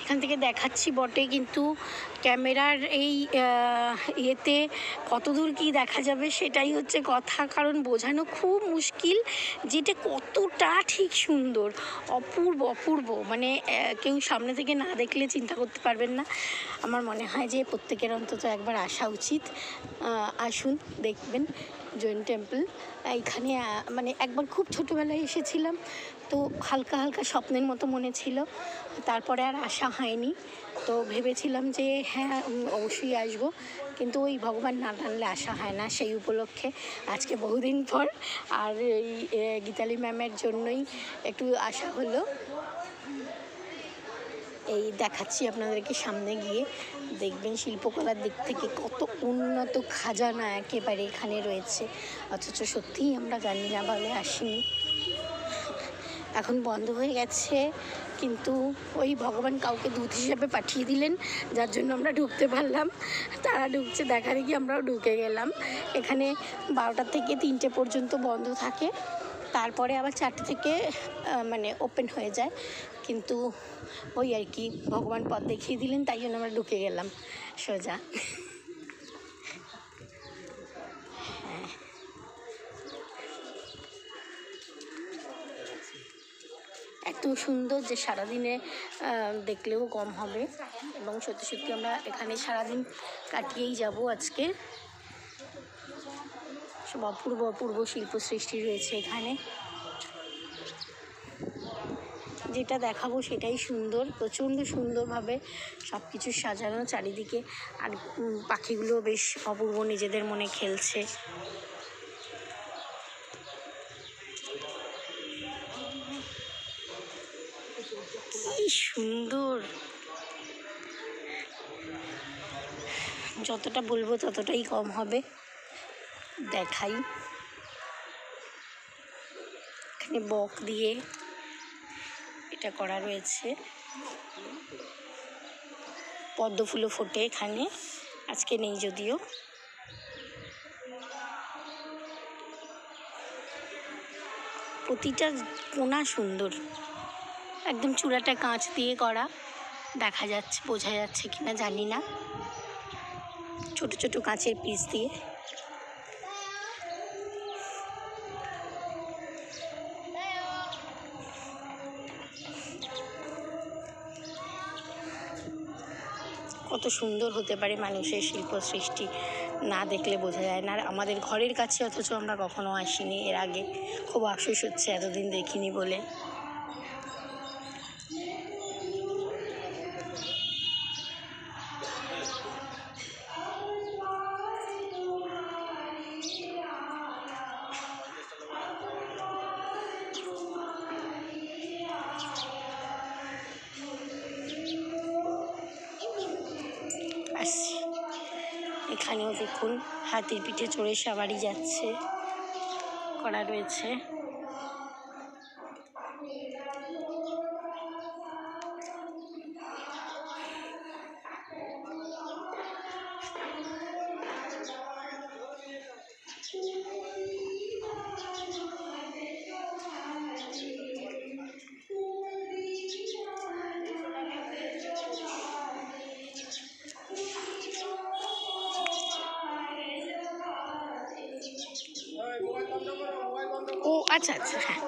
এখান থেকে দেখাচ্ছি বটে, কিন্তু ক্যামেরার এই ইয়েতে কতদূর কি দেখা যাবে সেটাই হচ্ছে কথা, কারণ বোঝানো খুব মুশকিল যেটা কতটা ঠিক সুন্দর, অপূর্ব অপূর্ব। মানে কেউ সামনে থেকে না দেখলে চিন্তা করতে পারবেন না। আমার মনে হয় যে প্রত্যেকের অন্তত একবার আসা উচিত। আসুন, দেখবেন জৈন টেম্পল। এইখানে মানে একবার খুব ছোটোবেলায় এসেছিলাম, তো হালকা হালকা স্বপ্নের মতো মনে ছিল, তারপরে আর আসা হয়নি। তো ভেবেছিলাম যে হ্যাঁ অবশ্যই আসবো, কিন্তু ওই ভগবান না টানলে আসা হয় না। সেই উপলক্ষে আজকে বহুদিন পর আর এই গীতালি ম্যামের জন্যই একটু আসা হলো। এই দেখাচ্ছি আপনাদেরকে, সামনে গিয়ে দেখবেন শিল্পকলার দিক থেকে কত উন্নত খাজানা একেবারে এখানে রয়েছে, অথচ সত্যিই আমরা জানি না বলে আসিনি। এখন বন্ধ হয়ে গেছে, কিন্তু ওই ভগবান কাউকে দূত হিসেবে পাঠিয়ে দিলেন, যার জন্য আমরা ঢুকতে পারলাম। তারা ঢুকছে দেখা দেখি আমরাও ঢুকে গেলাম। এখানে 12টা থেকে 3টে পর্যন্ত বন্ধ থাকে, তারপরে আবার 4টে থেকে মানে ওপেন হয়ে যায়। কিন্তু ওই আর কি, ভগবান পথ দেখিয়ে দিলেন, তাই জন্য আমরা ঢুকে গেলাম সোজা। এত সুন্দর যে সারাদিনে দেখলেও কম হবে, এবং সত্যি সত্যি আমরা এখানে সারাদিন কাটিয়েই যাব আজকে। সব অপূর্ব অপূর্ব শিল্প সৃষ্টি রয়েছে এখানে, যেটা দেখাবো সেটাই সুন্দর, প্রচণ্ড সুন্দরভাবে সব কিছু সাজানো চারিদিকে। আর পাখিগুলো বেশ অপূর্ব নিজেদের মনে খেলছে। কি সুন্দর, যতটা বলবো ততটাই কম হবে। দেখাই, এখানে বক দিয়ে এটা করা রয়েছে, পদ্ম ফুলও ফোটে এখানে, আজকে নেই যদিও। প্রতিটা কোণা সুন্দর, একদম চূড়াটা কাঁচ দিয়ে করা, দেখা যাচ্ছে বোঝা যাচ্ছে কিনা জানি না, ছোট ছোট কাঁচের পিস দিয়ে। কত সুন্দর হতে পারে মানুষের শিল্প সৃষ্টি, না দেখলে বোঝা যায় না। আর আমাদের ঘরের কাছে, অথচ আমরা কখনো আসিনি এর আগে। খুব আফসোস হচ্ছে এতদিন দেখিনি বলে। আসছি, এখানেও দেখুন হাতির পিঠে চড়ে সাবারি যাচ্ছে, করা রয়েছে। ও আচ্ছা আচ্ছা, হ্যাঁ।